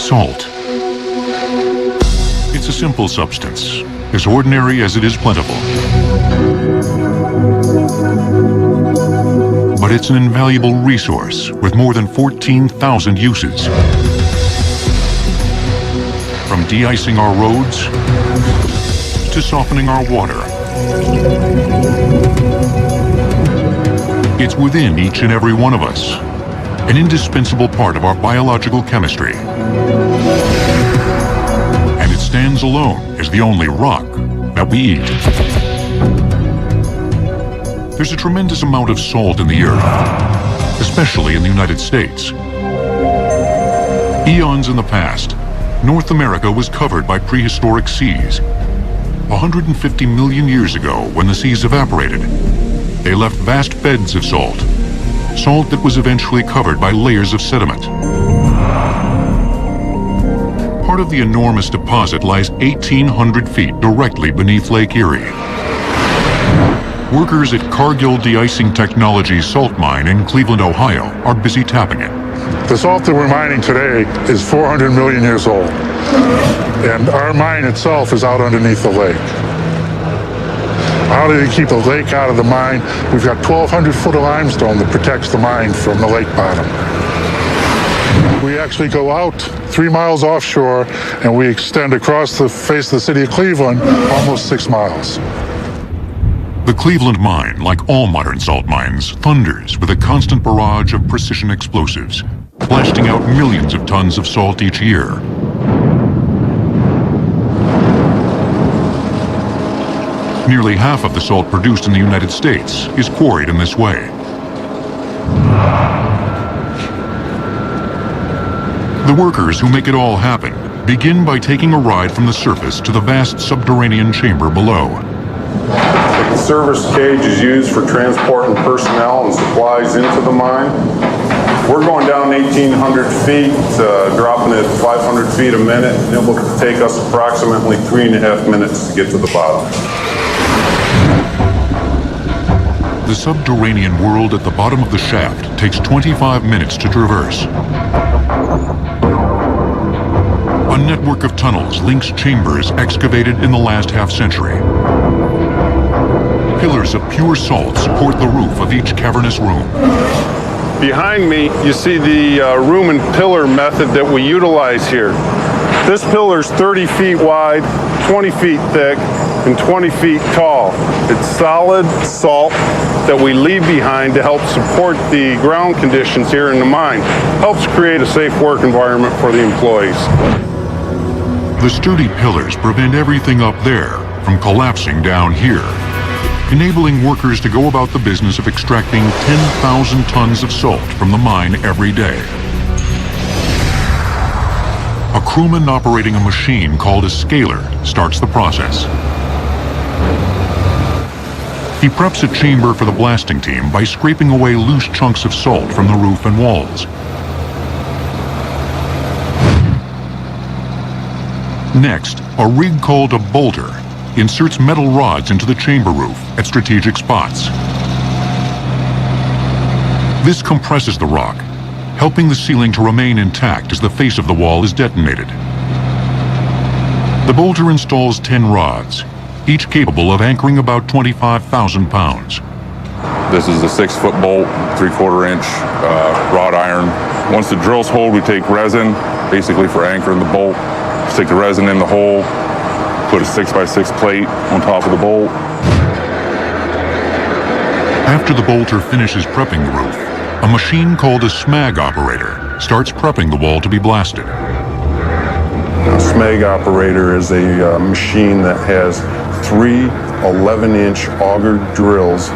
Salt. It's a simple substance, as ordinary as it is plentiful. But it's an invaluable resource with more than 14,000 uses. From de-icing our roads to softening our water. It's within each and every one of us, an indispensable part of our biological chemistry. And it stands alone as the only rock that we eat. There's a tremendous amount of salt in the earth, especially in the United States. Eons in the past, North America was covered by prehistoric seas. 150 million years ago, when the seas evaporated, they left vast beds of salt. Salt that was eventually covered by layers of sediment. Part of the enormous deposit lies 1,800 feet directly beneath Lake Erie. Workers at Cargill De-icing Technologies salt mine in Cleveland, Ohio, are busy tapping it. The salt that we're mining today is 400 million years old, and our mine itself is out underneath the lake. How do you keep the lake out of the mine? We've got 1,200 foot of limestone that protects the mine from the lake bottom. We actually go out 3 miles offshore, and we extend across the face of the city of Cleveland almost 6 miles. The Cleveland mine, like all modern salt mines, thunders with a constant barrage of precision explosives, blasting out millions of tons of salt each year. Nearly half of the salt produced in the United States is quarried in this way. The workers who make it all happen begin by taking a ride from the surface to the vast subterranean chamber below. The service cage is used for transporting personnel and supplies into the mine. We're going down 1,800 feet, dropping at 500 feet a minute. It will take us approximately 3.5 minutes to get to the bottom. The subterranean world at the bottom of the shaft takes 25 minutes to traverse. A network of tunnels links chambers excavated in the last half-century. Pillars of pure salt support the roof of each cavernous room. Behind me, you see the room and pillar method that we utilize here. This pillar is 30 feet wide, 20 feet thick, and 20 feet tall. It's solid salt that we leave behind to help support the ground conditions here in the mine. Helps create a safe work environment for the employees. The sturdy pillars prevent everything up there from collapsing down here, enabling workers to go about the business of extracting 10,000 tons of salt from the mine every day. A crewman operating a machine called a scaler starts the process. He preps a chamber for the blasting team by scraping away loose chunks of salt from the roof and walls. Next, a rig called a bolter inserts metal rods into the chamber roof at strategic spots. This compresses the rock, helping the ceiling to remain intact as the face of the wall is detonated. The bolter installs 10 rods, each capable of anchoring about 25,000 pounds. This is a 6-foot bolt, 3/4 inch wrought iron. Once the drill's hold, we take resin, basically for anchoring the bolt. Stick the resin in the hole, put a 6x6 plate on top of the bolt. After the bolter finishes prepping the roof, a machine called a smag operator starts prepping the wall to be blasted. A smag operator is a machine that has 3 11-inch auger drills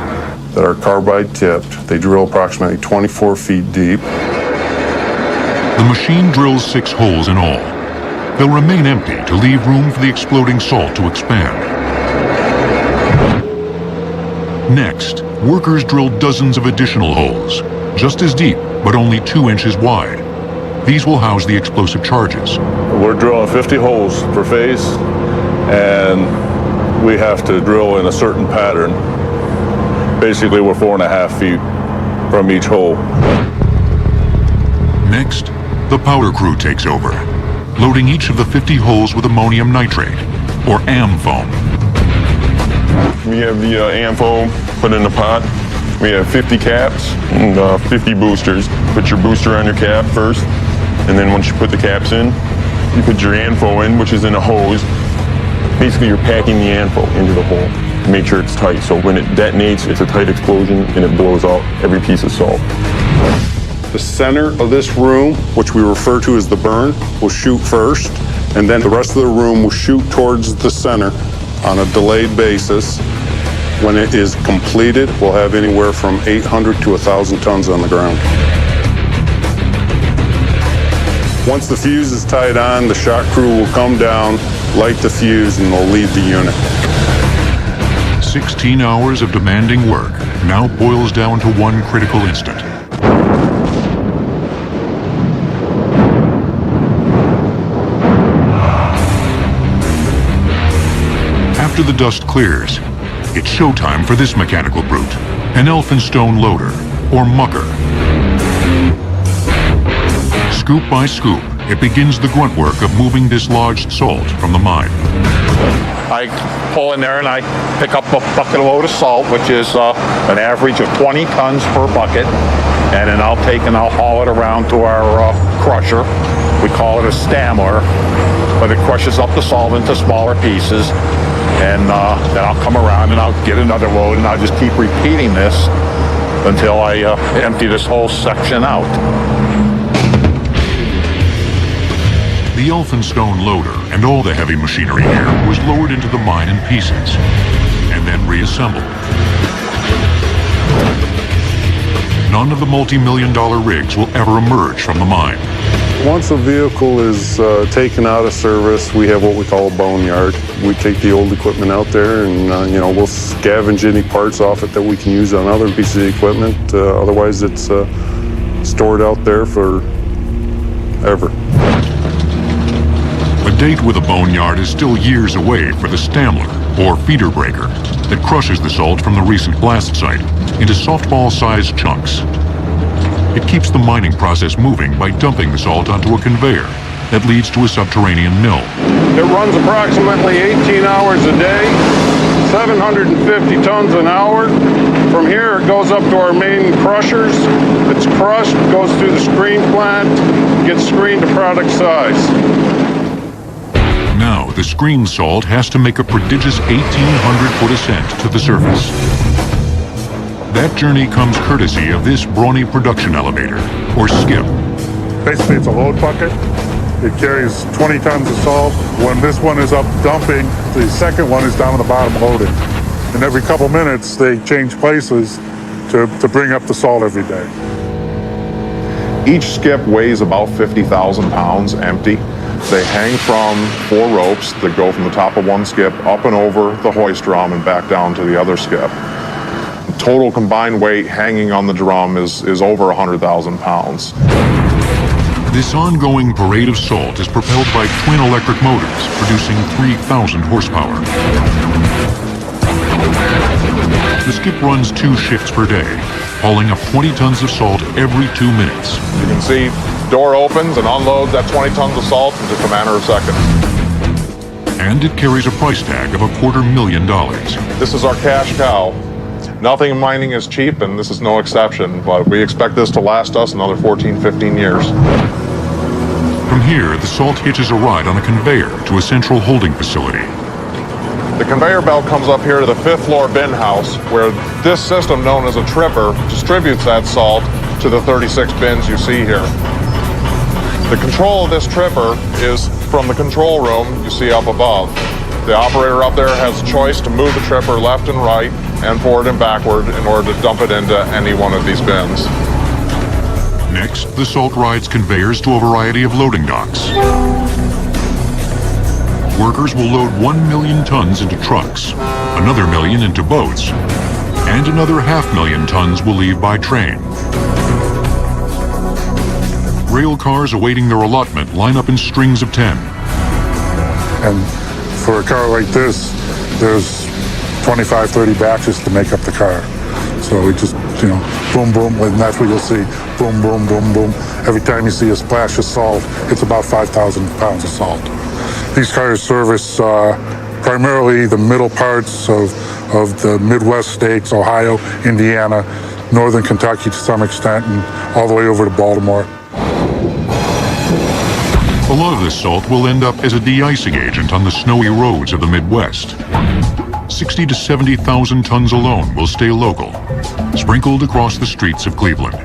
that are carbide tipped. They drill approximately 24 feet deep. The machine drills 6 holes in all. They'll remain empty to leave room for the exploding salt to expand. Next, workers drill dozens of additional holes, just as deep, but only 2 inches wide. These will house the explosive charges. We're drilling 50 holes per phase, and we have to drill in a certain pattern. Basically, we're 4.5 feet from each hole. Next, the powder crew takes over. loading each of the 50 holes with ammonium nitrate, or AM foam. We have the AM foam put in the pot. We have 50 caps and 50 boosters. Put your booster on your cap first, and then once you put the caps in, you put your ANFO in, which is in a hose. Basically, you're packing the ANFO into the hole to make sure it's tight. So when it detonates, it's a tight explosion and it blows out every piece of salt. The center of this room, which we refer to as the burn, will shoot first, and then the rest of the room will shoot towards the center on a delayed basis. When it is completed, we'll have anywhere from 800 to 1,000 tons on the ground. Once the fuse is tied on, the shot crew will come down, light the fuse, and they'll leave the unit. 16 hours of demanding work now boils down to one critical instant. After the dust clears, it's showtime for this mechanical brute, an elphinstone loader, or mucker. Scoop by scoop, it begins the grunt work of moving dislodged salt from the mine. I pull in there and I pick up a bucket load of salt, which is an average of 20 tons per bucket. And then I'll take and I'll haul it around to our crusher. We call it a stammler, but it crushes up the salt into smaller pieces. And then I'll come around and I'll get another load, and I'll just keep repeating this until I empty this whole section out. The elphinstone loader and all the heavy machinery here was lowered into the mine in pieces and then reassembled. None of the multi-million-dollar rigs will ever emerge from the mine. Once a vehicle is taken out of service, we have what we call a boneyard. We take the old equipment out there and we'll scavenge any parts off it that we can use on other pieces of equipment. Otherwise, it's stored out there forever. A date with a boneyard is still years away for the stammler, or feeder breaker, that crushes the salt from the recent blast site into softball-sized chunks. It keeps the mining process moving by dumping the salt onto a conveyor that leads to a subterranean mill. It runs approximately 18 hours a day, 750 tons an hour. From here, it goes up to our main crushers. It's crushed, goes through the screen plant, gets screened to product size. Now, the screen salt has to make a prodigious 1,800-foot ascent to the surface. That journey comes courtesy of this brawny production elevator, or skip. Basically, it's a load bucket. It carries 20 tons of salt. When this one is up dumping, the second one is down at the bottom loading. And every couple minutes, they change places to bring up the salt every day. Each skip weighs about 50,000 pounds empty. They hang from 4 ropes that go from the top of one skip up and over the hoist drum and back down to the other skip. The total combined weight hanging on the drum is over 100,000 pounds. This ongoing parade of salt is propelled by twin electric motors, producing 3,000 horsepower. The skip runs 2 shifts per day, hauling up 20 tons of salt every 2 minutes. You can see door opens and unloads that 20 tons of salt in just a matter of seconds. And it carries a price tag of $250,000. This is our cash cow. Nothing in mining is cheap, and this is no exception, but we expect this to last us another 14, 15 years. From here, the salt hitches a ride on a conveyor to a central holding facility. The conveyor belt comes up here to the 5th floor bin house, where this system, known as a tripper, distributes that salt to the 36 bins you see here. The control of this tripper is from the control room you see up above. The operator up there has a choice to move the tripper left and right and forward and backward in order to dump it into any one of these bins. Next, the salt rides conveyors to a variety of loading docks. Workers will load 1 million tons into trucks, another million into boats, and another 500,000 tons will leave by train. Rail cars awaiting their allotment line up in strings of 10. And for a car like this, there's 25, 30 batches to make up the car. So we just, boom, boom, and that's what you'll see. Boom, boom, boom, boom. Every time you see a splash of salt, it's about 5,000 pounds of salt. These cars service primarily the middle parts of the Midwest states, Ohio, Indiana, northern Kentucky to some extent, and all the way over to Baltimore. A lot of this salt will end up as a de-icing agent on the snowy roads of the Midwest. 60 to 70,000 tons alone will stay local, sprinkled across the streets of Cleveland.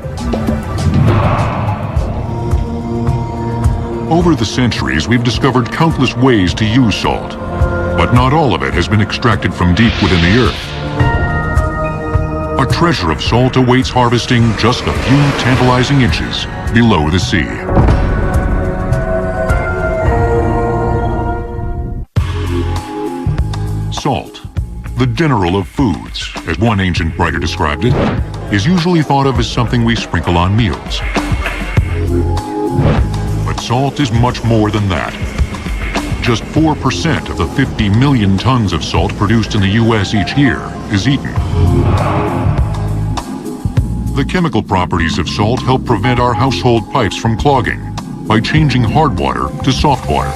Over the centuries, we've discovered countless ways to use salt, but not all of it has been extracted from deep within the earth. A treasure of salt awaits harvesting just a few tantalizing inches below the sea. Salt, the general of foods, as one ancient writer described it, is usually thought of as something we sprinkle on meals. But salt is much more than that. Just 4% of the 50 million tons of salt produced in the U.S. each year is eaten. The chemical properties of salt help prevent our household pipes from clogging by changing hard water to soft water.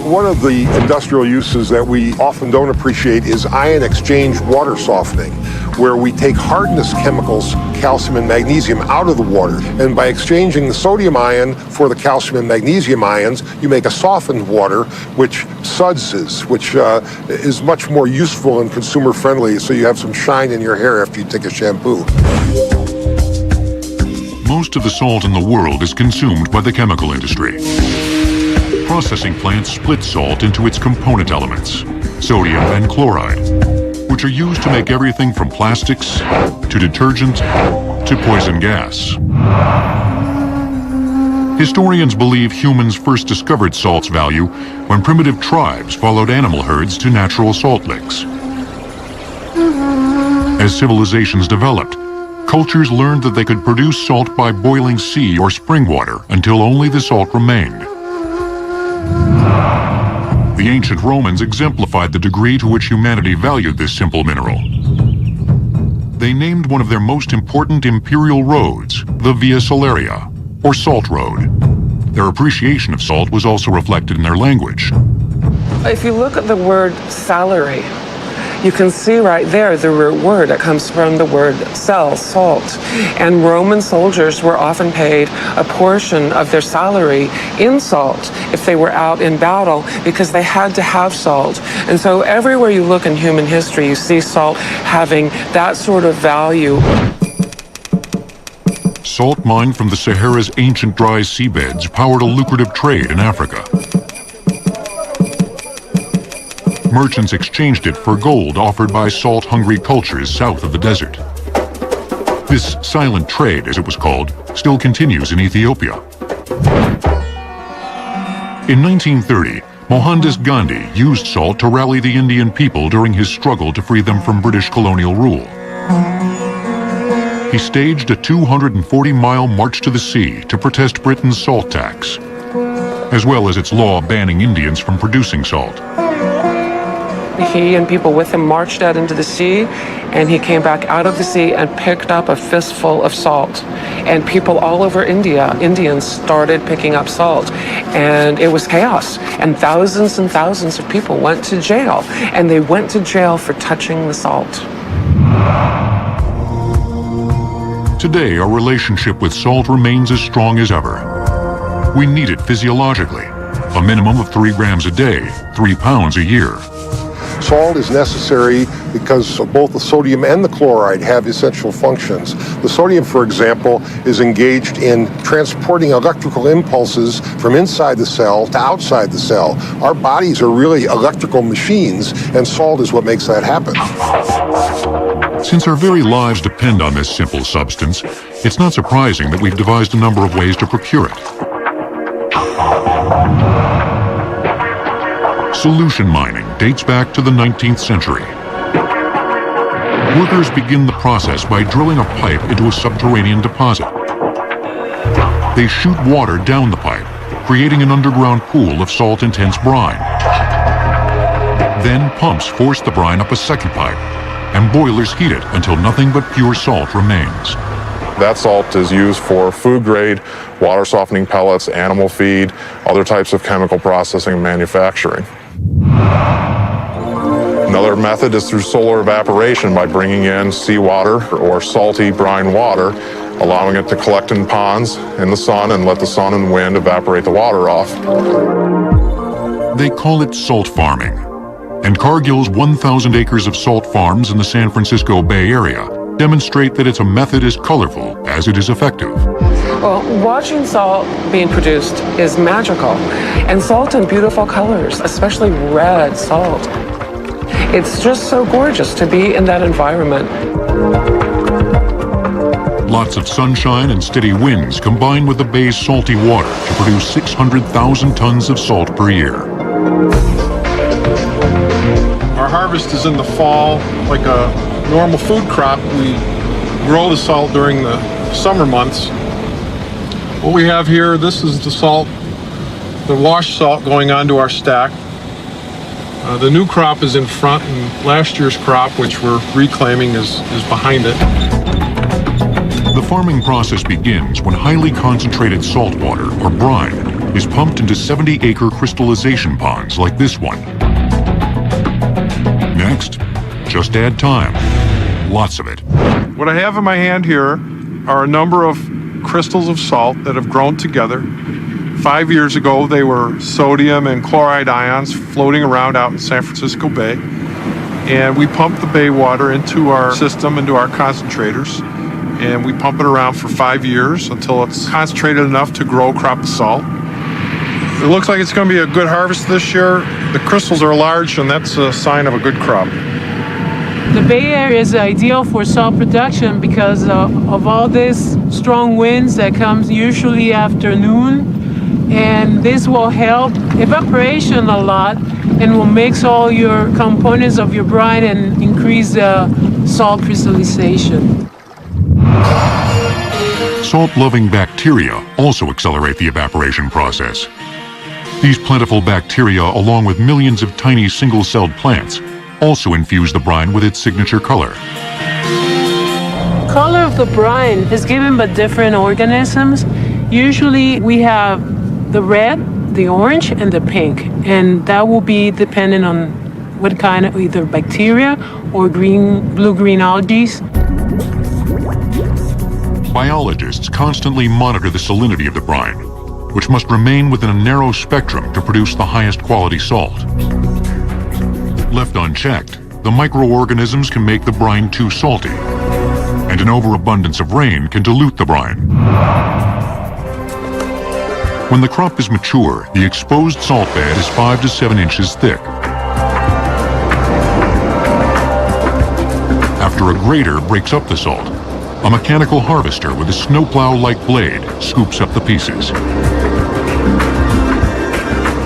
One of the industrial uses that we often don't appreciate is ion exchange water softening, where we take hardness chemicals, calcium and magnesium, out of the water. And by exchanging the sodium ion for the calcium and magnesium ions, you make a softened water, which suds, which is much more useful and consumer friendly, so you have some shine in your hair after you take a shampoo. Most of the salt in the world is consumed by the chemical industry. Processing plants split salt into its component elements, sodium and chloride, which are used to make everything from plastics to detergent to poison gas. Historians believe humans first discovered salt's value when primitive tribes followed animal herds to natural salt licks. As civilizations developed, cultures learned that they could produce salt by boiling sea or spring water until only the salt remained. The ancient Romans exemplified the degree to which humanity valued this simple mineral. They named one of their most important imperial roads the Via Salaria, or Salt Road. Their appreciation of salt was also reflected in their language. If you look at the word salary, you can see right there the root word. It comes from the word sal, salt. And Roman soldiers were often paid a portion of their salary in salt if they were out in battle, because they had to have salt. And so everywhere you look in human history, you see salt having that sort of value. Salt mined from the Sahara's ancient dry seabeds powered a lucrative trade in Africa. Merchants exchanged it for gold offered by salt-hungry cultures south of the desert. This silent trade, as it was called, still continues in Ethiopia. In 1930, Mohandas Gandhi used salt to rally the Indian people during his struggle to free them from British colonial rule. He staged a 240-mile march to the sea to protest Britain's salt tax, as well as its law banning Indians from producing salt. He and people with him marched out into the sea, and he came back out of the sea and picked up a fistful of salt. And people all over India, Indians, started picking up salt. And it was chaos. And thousands of people went to jail. And they went to jail for touching the salt. Today, our relationship with salt remains as strong as ever. We need it physiologically, a minimum of 3 grams a day, 3 pounds a year. Salt is necessary because both the sodium and the chloride have essential functions. The sodium, for example, is engaged in transporting electrical impulses from inside the cell to outside the cell. Our bodies are really electrical machines, and salt is what makes that happen. Since our very lives depend on this simple substance, it's not surprising that we've devised a number of ways to procure it. Solution mining dates back to the 19th century. Workers begin the process by drilling a pipe into a subterranean deposit. They shoot water down the pipe, creating an underground pool of salt-intense brine. Then pumps force the brine up a second pipe, and boilers heat it until nothing but pure salt remains. That salt is used for food grade, water softening pellets, animal feed, other types of chemical processing and manufacturing. Another method is through solar evaporation by bringing in seawater or salty brine water, allowing it to collect in ponds in the sun and let the sun and wind evaporate the water off. They call it salt farming. And Cargill's 1,000 acres of salt farms in the San Francisco Bay Area demonstrate that it's a method as colorful as it is effective. Well, watching salt being produced is magical. And salt in beautiful colors, especially red salt. It's just so gorgeous to be in that environment. Lots of sunshine and steady winds combine with the bay's salty water to produce 600,000 tons of salt per year. Our harvest is in the fall. Like a normal food crop, we grow the salt during the summer months. What we have here, this is the salt, the wash salt going onto our stack. The new crop is in front, and last year's crop, which we're reclaiming, is behind it. The farming process begins when highly concentrated salt water, or brine, is pumped into 70-acre crystallization ponds like this one. Next, just add time. Lots of it. What I have in my hand here are a number of crystals of salt that have grown together. 5 years ago, they were sodium and chloride ions floating around out in San Francisco Bay. And we pump the bay water into our system, into our concentrators. And we pump it around for 5 years until it's concentrated enough to grow a crop of salt. It looks like it's going to be a good harvest this year. The crystals are large, and that's a sign of a good crop. The Bay Area is ideal for salt production because of all these strong winds that comes usually after noon. And this will help evaporation a lot and will mix all your components of your brine and increase the salt crystallization. Salt-loving bacteria also accelerate the evaporation process. These plentiful bacteria, along with millions of tiny single-celled plants, also infuse the brine with its signature color. Color of the brine is given by different organisms. Usually we have the red, the orange, and the pink, and that will be dependent on what kind of either bacteria or blue-green algae. Biologists constantly monitor the salinity of the brine, which must remain within a narrow spectrum to produce the highest quality salt. Left unchecked, the microorganisms can make the brine too salty, and an overabundance of rain can dilute the brine. When the crop is mature, the exposed salt bed is 5 to 7 inches thick. After a grater breaks up the salt, a mechanical harvester with a snowplow-like blade scoops up the pieces.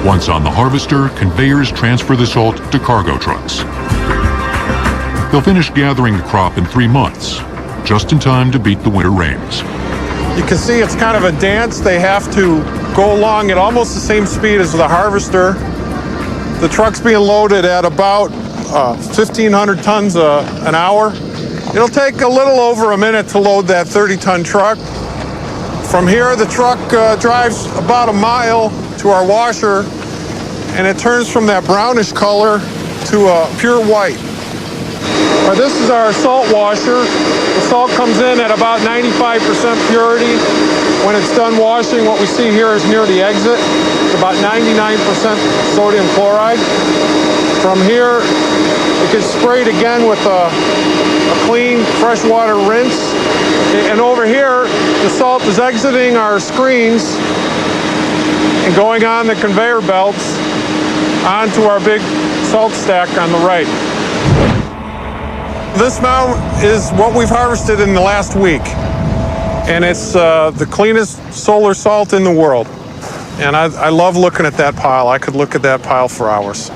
Once on the harvester, conveyors transfer the salt to cargo trucks. They'll finish gathering the crop in 3 months, just in time to beat the winter rains. You can see it's kind of a dance. They have to go along at almost the same speed as the harvester. The truck's being loaded at about 1,500 tons an hour. It'll take a little over a minute to load that 30-ton truck. From here, the truck drives about a mile to our washer, and it turns from that brownish color to a pure white. This is our salt washer. The salt comes in at about 95% purity. When it's done washing, what we see here is near the exit. It's about 99% sodium chloride. From here, it gets sprayed again with a clean freshwater rinse. And over here, the salt is exiting our screens and going on the conveyor belts onto our big salt stack on the right. This now is what we've harvested in the last week. And it's the cleanest solar salt in the world. And I love looking at that pile. I could look at that pile for hours.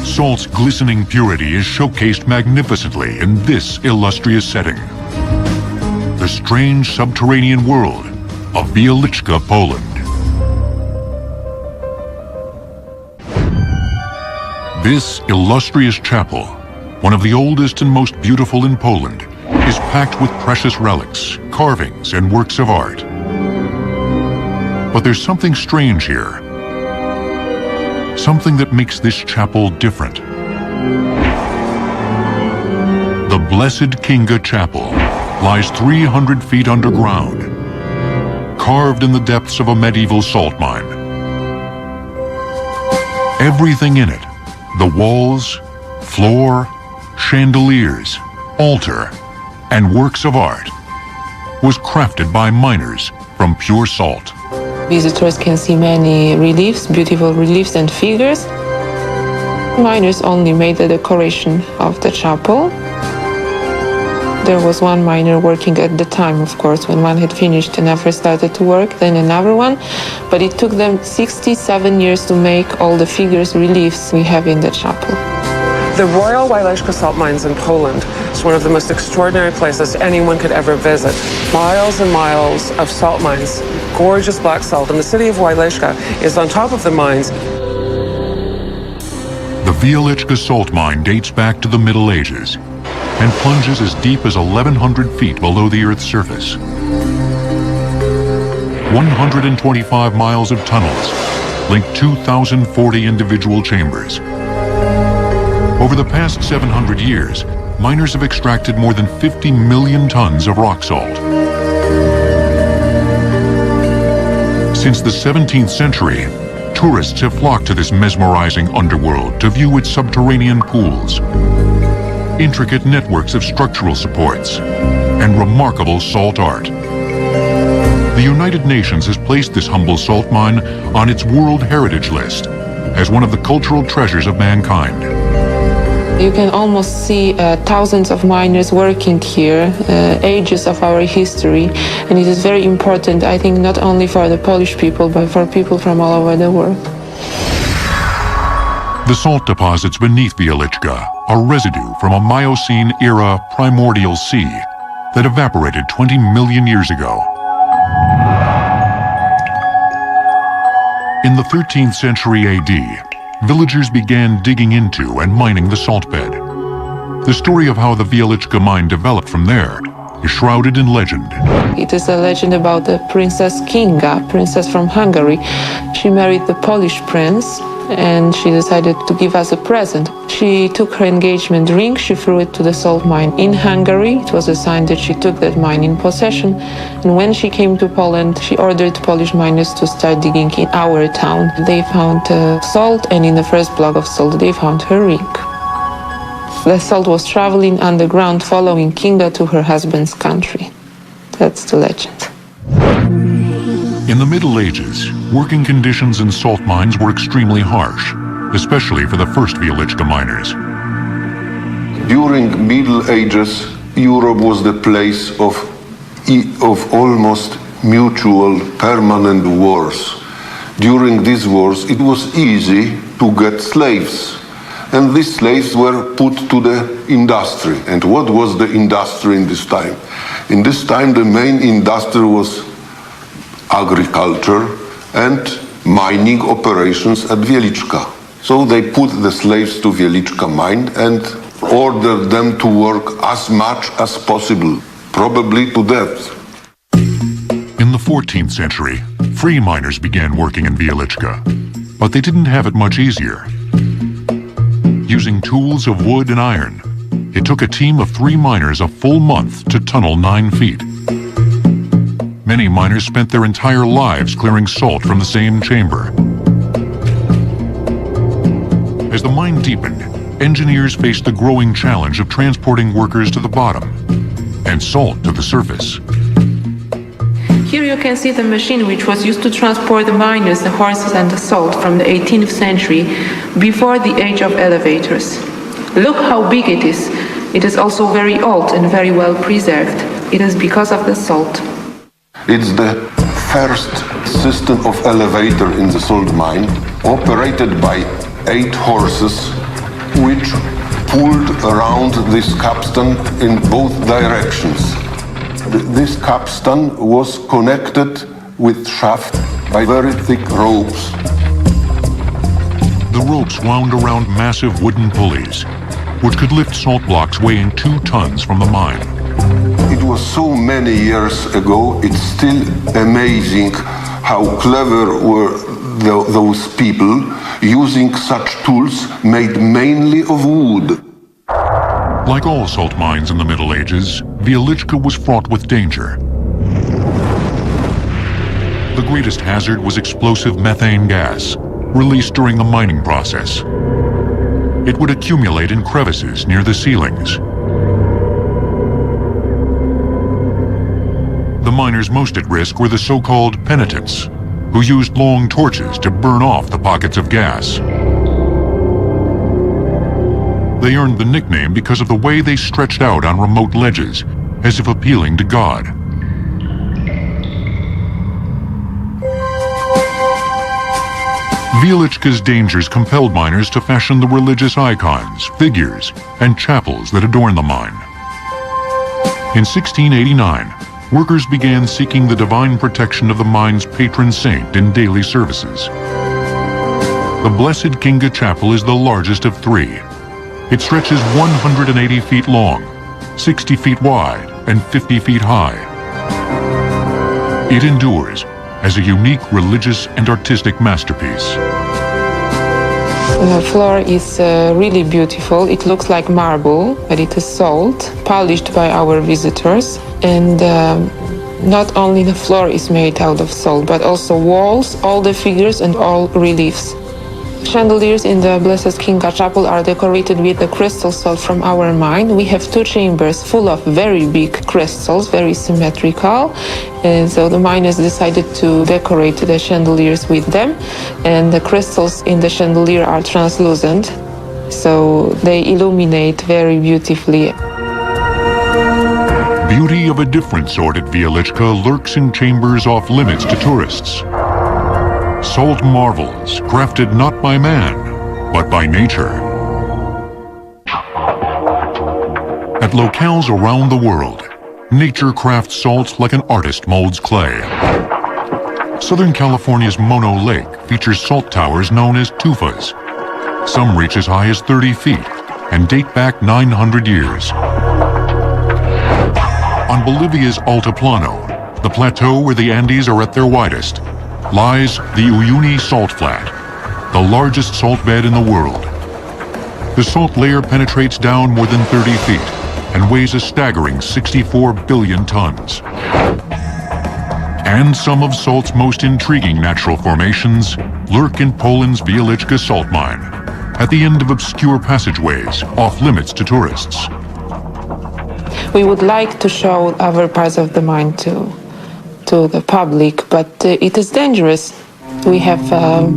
Salt's glistening purity is showcased magnificently in this illustrious setting. The strange subterranean world of Wieliczka, Poland. This illustrious chapel, one of the oldest and most beautiful in Poland, is packed with precious relics, carvings, and works of art. But there's something strange here. Something that makes this chapel different. The Blessed Kinga Chapel lies 300 feet underground, carved in the depths of a medieval salt mine. Everything in it, the walls, floor, chandeliers, altar, and works of art, was crafted by miners from pure salt. Visitors can see many reliefs, beautiful reliefs and figures. Miners only made the decoration of the chapel. There was one miner working at the time, of course. When one had finished, another started to work, then another one. But it took them 67 years to make all the figures, reliefs we have in the chapel. The Royal Wieleczka salt mines in Poland is one of the most extraordinary places anyone could ever visit. Miles and miles of salt mines, gorgeous black salt, and the city of Wieleczka is on top of the mines. The Wieleczka salt mine dates back to the Middle Ages and plunges as deep as 1,100 feet below the Earth's surface. 125 miles of tunnels link 2,040 individual chambers. Over the past 700 years, miners have extracted more than 50 million tons of rock salt. Since the 17th century, tourists have flocked to this mesmerizing underworld to view its subterranean pools, intricate networks of structural supports, and remarkable salt art. The United Nations has placed this humble salt mine on its World Heritage List as one of the cultural treasures of mankind. You can almost see thousands of miners working here, ages of our history, and it is very important, I think, not only for the Polish people, but for people from all over the world. The salt deposits beneath Wieleczka are residue from a Miocene-era primordial sea that evaporated 20 million years ago. In the 13th century AD, villagers began digging into and mining the salt bed. The story of how the Wieleczka mine developed from there is shrouded in legend. It is a legend about the Princess Kinga, princess from Hungary. She married the Polish prince, and she decided to give us a present. She took her engagement ring, she threw it to the salt mine in Hungary. It was a sign that she took that mine in possession. And when she came to Poland, she ordered Polish miners to start digging in our town. They found salt, and in the first block of salt, they found her ring. The salt was traveling underground, following Kinga to her husband's country. That's the legend. In the Middle Ages, working conditions in salt mines were extremely harsh, especially for the first Wieleczka miners. During Middle Ages, Europe was the place of almost mutual permanent wars. During these wars, it was easy to get slaves. And these slaves were put to the industry. And what was the industry in this time? In this time, the main industry was agriculture and mining operations at Wieleczka. So they put the slaves to Wieleczka mine and ordered them to work as much as possible, probably to death. In the 14th century, free miners began working in Wieleczka, but they didn't have it much easier. Using tools of wood and iron, it took a team of 3 miners a full month to tunnel 9 feet. Many miners spent their entire lives clearing salt from the same chamber. As the mine deepened, engineers faced the growing challenge of transporting workers to the bottom and salt to the surface. Here you can see the machine which was used to transport the miners, the horses and the salt from the 18th century, before the age of elevators. Look how big it is. It is also very old and very well preserved. It is because of the salt. It's the first system of elevator in the salt mine, operated by 8 horses, which pulled around this capstan in both directions. This capstan was connected with shaft by very thick ropes. The ropes wound around massive wooden pulleys, which could lift salt blocks weighing 2 tons from the mine. It was so many years ago, it's still amazing how clever were those people using such tools made mainly of wood. Like all salt mines in the Middle Ages, Wieliczka was fraught with danger. The greatest hazard was explosive methane gas, released during the mining process. It would accumulate in crevices near the ceilings. The miners most at risk were the so-called penitents, who used long torches to burn off the pockets of gas. They earned the nickname because of the way they stretched out on remote ledges, as if appealing to God. Wieliczka's dangers compelled miners to fashion the religious icons, figures, and chapels that adorn the mine. In 1689, workers began seeking the divine protection of the mine's patron saint in daily services. The Blessed Kinga Chapel is the largest of three. It stretches 180 feet long, 60 feet wide, and 50 feet high. It endures as a unique religious and artistic masterpiece. The floor is really beautiful. It looks like marble, but it is salt, polished by our visitors. And not only the floor is made out of salt, but also walls, all the figures and all reliefs. Chandeliers in the Blessed Kinga Chapel are decorated with the crystal salt from our mine. We have two chambers full of very big crystals, very symmetrical. And so the miners decided to decorate the chandeliers with them. And the crystals in the chandelier are translucent, so they illuminate very beautifully. Beauty of a different sort at Wieliczka lurks in chambers off limits to tourists. Salt marvels crafted not by man, but by nature. At locales around the world, nature crafts salt like an artist molds clay. Southern California's Mono Lake features salt towers known as tufas. Some reach as high as 30 feet and date back 900 years. On Bolivia's Altiplano, the plateau where the Andes are at their widest, lies the Uyuni Salt Flat, the largest salt bed in the world. The salt layer penetrates down more than 30 feet and weighs a staggering 64 billion tons. And some of salt's most intriguing natural formations lurk in Poland's Wieliczka salt mine, at the end of obscure passageways off limits to tourists. We would like to show other parts of the mine to the public, but it is dangerous. We have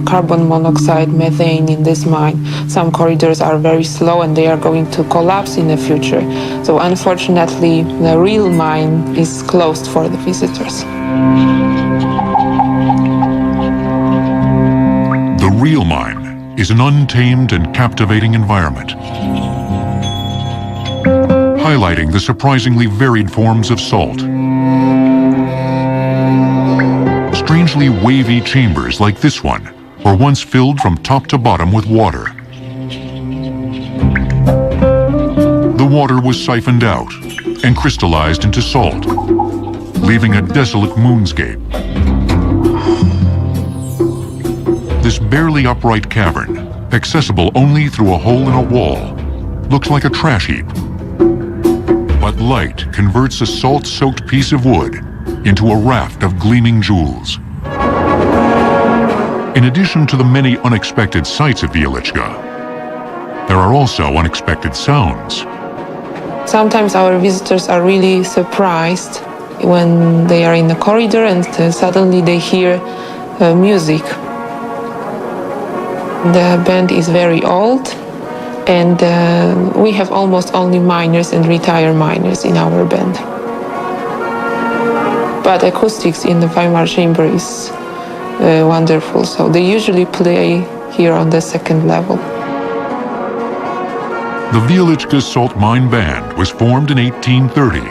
carbon monoxide, methane in this mine. Some corridors are very slow and they are going to collapse in the future. So unfortunately, the real mine is closed for the visitors. The real mine is an untamed and captivating environment, highlighting the surprisingly varied forms of salt. Strangely wavy chambers like this one were once filled from top to bottom with water. The water was siphoned out and crystallized into salt, leaving a desolate moonscape. This barely upright cavern, accessible only through a hole in a wall, looks like a trash heap. But light converts a salt-soaked piece of wood into a raft of gleaming jewels. In addition to the many unexpected sights at Wieliczka, there are also unexpected sounds. Sometimes our visitors are really surprised when they are in the corridor and suddenly they hear music. The band is very old, and we have almost only miners and retired miners in our band. But acoustics in the Weimar chamber is wonderful, so they usually play here on the second level. The Wieliczka Salt Mine Band was formed in 1830.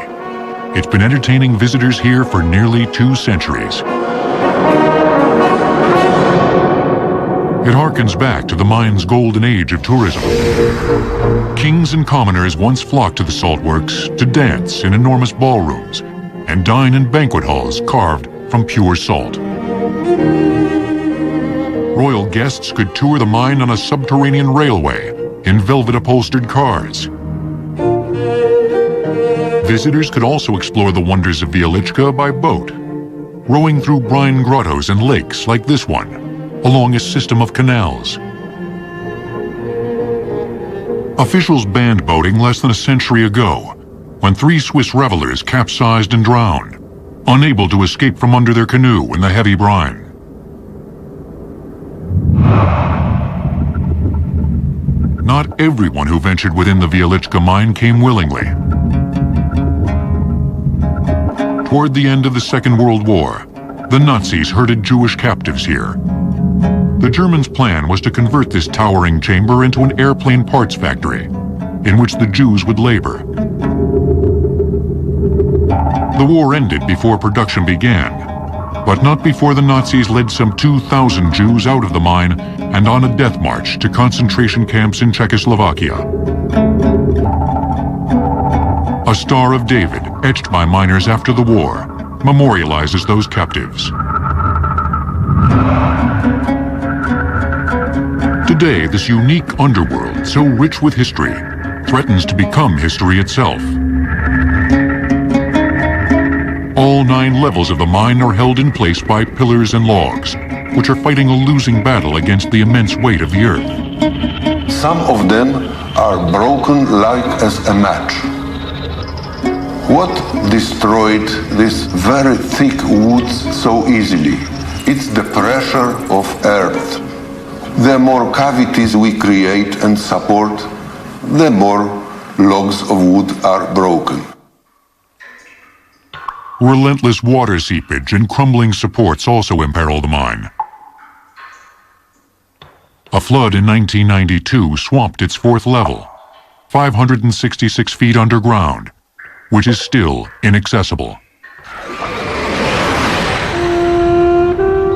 It's been entertaining visitors here for nearly 2 centuries. It harkens back to the mine's golden age of tourism. Kings and commoners once flocked to the salt works to dance in enormous ballrooms and dine in banquet halls carved from pure salt. Royal guests could tour the mine on a subterranean railway in velvet-upholstered cars. Visitors could also explore the wonders of Wieliczka by boat, rowing through brine grottos and lakes like this one, along a system of canals. Officials banned boating less than a century ago, when 3 Swiss revelers capsized and drowned, unable to escape from under their canoe in the heavy brine. Not everyone who ventured within the Wieliczka mine came willingly. Toward the end of the Second World War, the Nazis herded Jewish captives here. The Germans' plan was to convert this towering chamber into an airplane parts factory, in which the Jews would labor. The war ended before production began, but not before the Nazis led some 2,000 Jews out of the mine and on a death march to concentration camps in Czechoslovakia. A Star of David, etched by miners after the war, memorializes those captives. Today, this unique underworld, so rich with history, threatens to become history itself. All 9 levels of the mine are held in place by pillars and logs, which are fighting a losing battle against the immense weight of the earth. Some of them are broken like as a match. What destroyed this very thick woods so easily? It's the pressure of earth. The more cavities we create and support, the more logs of wood are broken. Relentless water seepage and crumbling supports also imperil the mine. A flood in 1992 swamped its 4th level, 566 feet underground, which is still inaccessible.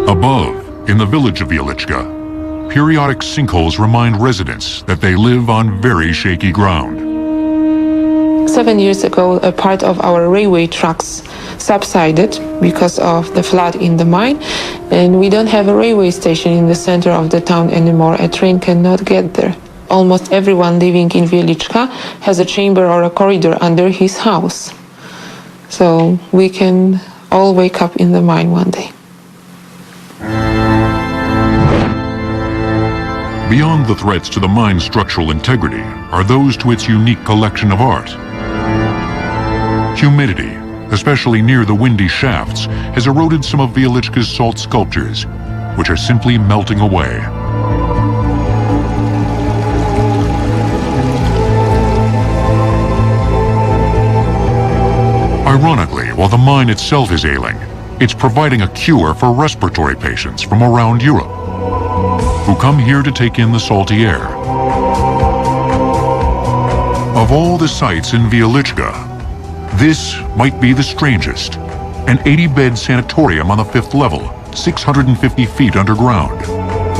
Above, in the village of Wieliczka, periodic sinkholes remind residents that they live on very shaky ground. 7 years ago, a part of our railway tracks subsided because of the flood in the mine, and we don't have a railway station in the center of the town anymore. A train cannot get there. Almost everyone living in Wieliczka has a chamber or a corridor under his house. So we can all wake up in the mine one day. Beyond the threats to the mine's structural integrity are those to its unique collection of art. Humidity, especially near the windy shafts, has eroded some of Wieliczka's salt sculptures, which are simply melting away. Ironically, while the mine itself is ailing, it's providing a cure for respiratory patients from around Europe, who come here to take in the salty air. Of all the sites in Wieliczka, this might be the strangest. An 80-bed sanatorium on the 5th level, 650 feet underground.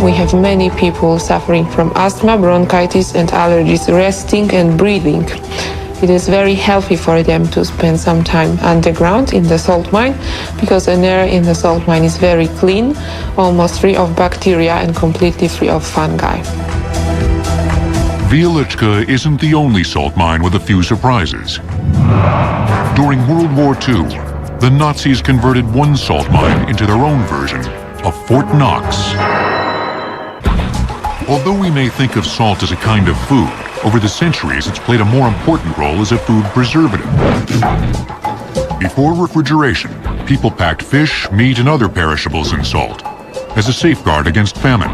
We have many people suffering from asthma, bronchitis and allergies, resting and breathing. It is very healthy for them to spend some time underground in the salt mine, because the air in the salt mine is very clean, almost free of bacteria and completely free of fungi. Wieliczka isn't the only salt mine with a few surprises. During World War II, the Nazis converted one salt mine into their own version of Fort Knox. Although we may think of salt as a kind of food, over the centuries it's played a more important role as a food preservative. Before refrigeration, people packed fish, meat, and other perishables in salt as a safeguard against famine.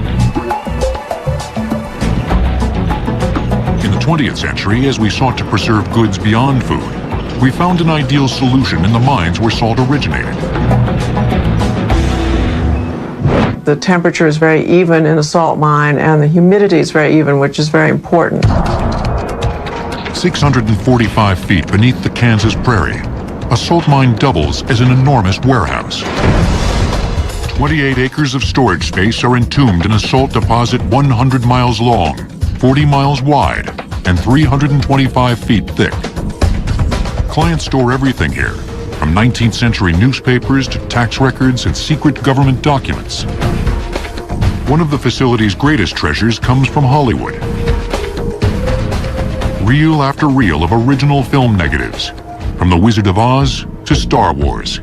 In the 20th century, as we sought to preserve goods beyond food, we found an ideal solution in the mines where salt originated. The temperature is very even in a salt mine, and the humidity is very even, which is very important. 645 feet beneath the Kansas prairie, a salt mine doubles as an enormous warehouse. 28 acres of storage space are entombed in a salt deposit 100 miles long, 40 miles wide, and 325 feet thick. Clients store everything here, from 19th century newspapers to tax records and secret government documents. One of the facility's greatest treasures comes from Hollywood. Reel after reel of original film negatives, from The Wizard of Oz to Star Wars.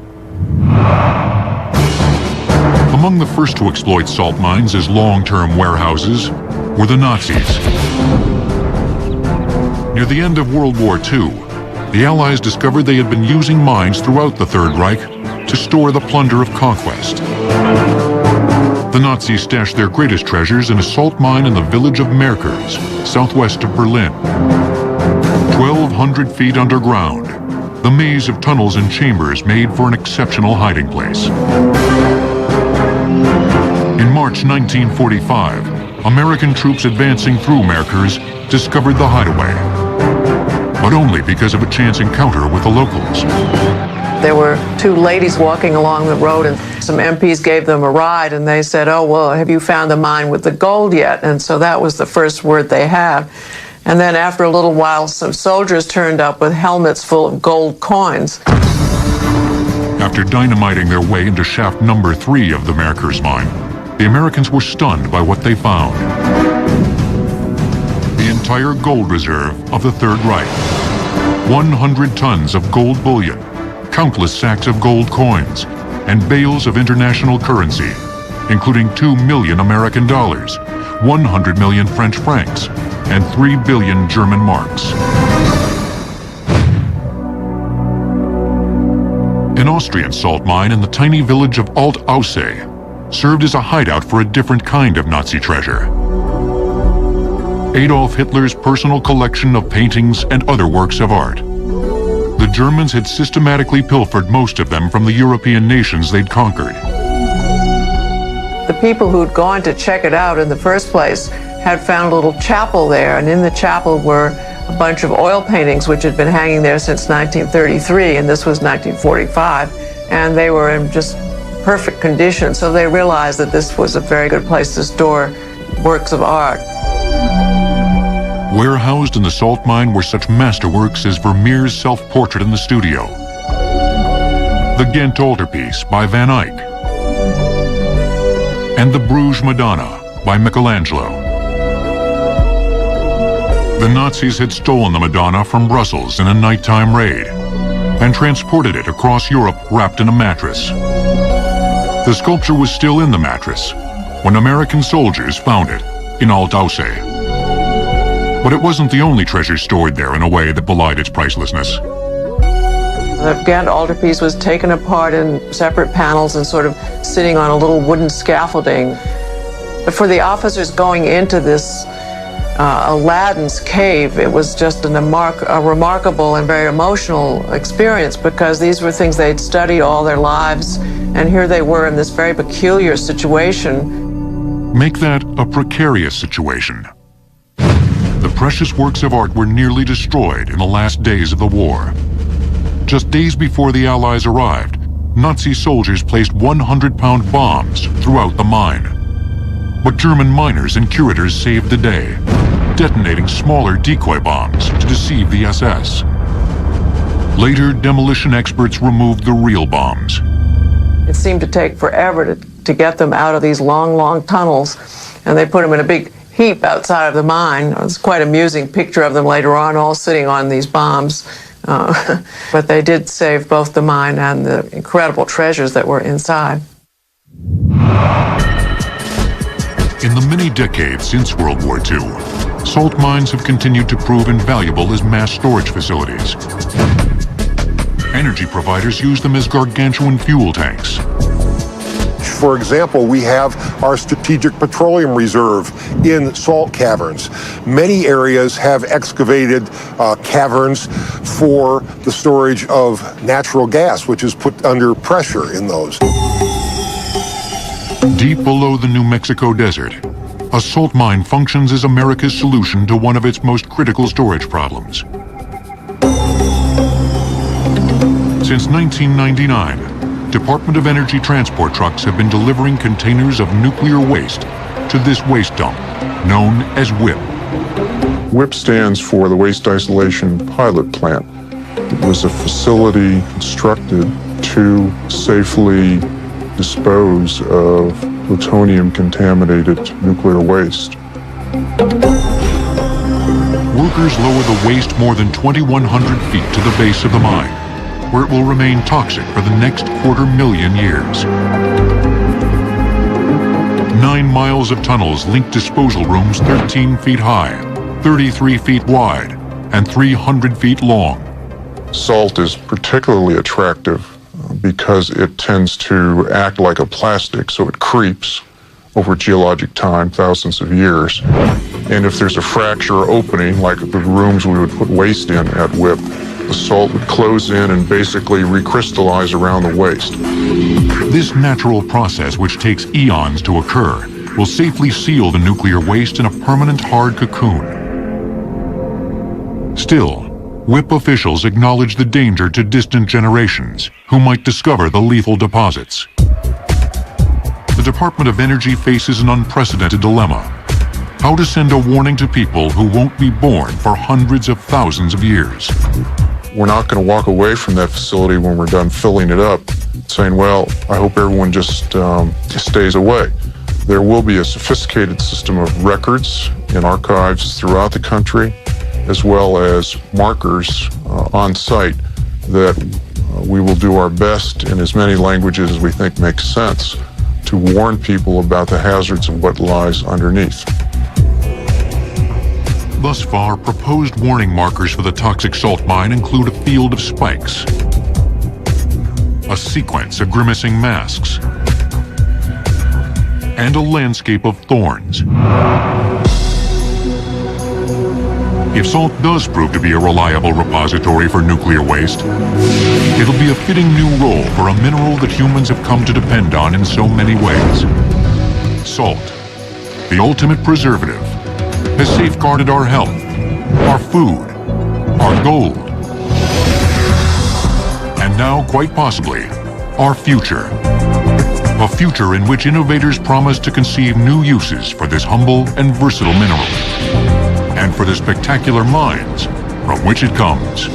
Among the first to exploit salt mines as long-term warehouses were the Nazis. Near the end of World War II, the Allies discovered they had been using mines throughout the Third Reich to store the plunder of conquest. The Nazis stashed their greatest treasures in a salt mine in the village of Merkers, southwest of Berlin. 1,200 feet underground, the maze of tunnels and chambers made for an exceptional hiding place. In March 1945, American troops advancing through Merkers discovered the hideaway, but only because of a chance encounter with the locals. There were two ladies walking along the road, and some MPs gave them a ride, and they said, "Oh, well, have you found the mine with the gold yet?" And so that was the first word they had. And then after a little while, some soldiers turned up with helmets full of gold coins. After dynamiting their way into shaft number 3 of the Merkers mine, the Americans were stunned by what they found. The entire gold reserve of the Third Reich. 100 tons of gold bullion, countless sacks of gold coins, and bales of international currency, including 2 million American dollars, 100 million French francs, and 3 billion German marks. An Austrian salt mine in the tiny village of Alt-Aussee served as a hideout for a different kind of Nazi treasure. Adolf Hitler's personal collection of paintings and other works of art. The Germans had systematically pilfered most of them from the European nations they'd conquered. The people who'd gone to check it out in the first place had found a little chapel there, and in the chapel were a bunch of oil paintings which had been hanging there since 1933, and this was 1945, and they were in just perfect condition, so they realized that this was a very good place to store works of art. Warehoused in the salt mine were such masterworks as Vermeer's self-portrait in the studio, the Ghent altarpiece by Van Eyck, and the Bruges Madonna by Michelangelo. The Nazis had stolen the Madonna from Brussels in a nighttime raid and transported it across Europe wrapped in a mattress. The sculpture was still in the mattress when American soldiers found it in Alt-Aussee. But it wasn't the only treasure stored there in a way that belied its pricelessness. The Ghent altarpiece was taken apart in separate panels and sort of sitting on a little wooden scaffolding. But for the officers going into this Aladdin's cave, it was just a remarkable and very emotional experience, because these were things they'd studied all their lives, and here they were in this very peculiar situation. Make that a precarious situation. The precious works of art were nearly destroyed in the last days of the war. Just days before the Allies arrived, Nazi soldiers placed 100-pound bombs throughout the mine. But German miners and curators saved the day, detonating smaller decoy bombs to deceive the SS. Later, demolition experts removed the real bombs. It seemed to take forever to get them out of these long, long tunnels, and they put them in a big heap outside of the mine. It's quite an amusing picture of them later on, all sitting on these bombs. But they did save both the mine and the incredible treasures that were inside. In the many decades since World War II, salt mines have continued to prove invaluable as mass storage facilities. Energy providers use them as gargantuan fuel tanks. For example, we have our strategic petroleum reserve in salt caverns. Many areas have excavated caverns for the storage of natural gas, which is put under pressure in those. Deep below the New Mexico desert, a salt mine functions as America's solution to one of its most critical storage problems. Since 1999, Department of Energy transport trucks have been delivering containers of nuclear waste to this waste dump, known as WIPP. WIPP stands for the Waste Isolation Pilot Plant. It was a facility constructed to safely dispose of plutonium-contaminated nuclear waste. Workers lower the waste more than 2,100 feet to the base of the mine, where it will remain toxic for the next 250,000 years. 9 miles of tunnels link disposal rooms 13 feet high, 33 feet wide, and 300 feet long. Salt is particularly attractive because it tends to act like a plastic, so it creeps over geologic time, thousands of years. And if there's a fracture or opening, like the rooms we would put waste in at WIPP, the salt would close in and basically recrystallize around the waste. This natural process, which takes eons to occur, will safely seal the nuclear waste in a permanent hard cocoon. Still, WIPP officials acknowledge the danger to distant generations who might discover the lethal deposits. The Department of Energy faces an unprecedented dilemma: how to send a warning to people who won't be born for hundreds of thousands of years. We're not going to walk away from that facility when we're done filling it up, saying, well, I hope everyone just stays away. There will be a sophisticated system of records in archives throughout the country, as well as markers on site that we will do our best in as many languages as we think makes sense to warn people about the hazards of what lies underneath. Thus far, proposed warning markers for the toxic salt mine include a field of spikes, a sequence of grimacing masks, and a landscape of thorns. If salt does prove to be a reliable repository for nuclear waste, it'll be a fitting new role for a mineral that humans have come to depend on in so many ways. Salt, the ultimate preservative, has safeguarded our health, our food, our gold, and now, quite possibly, our future. A future in which innovators promise to conceive new uses for this humble and versatile mineral, and for the spectacular mines from which it comes.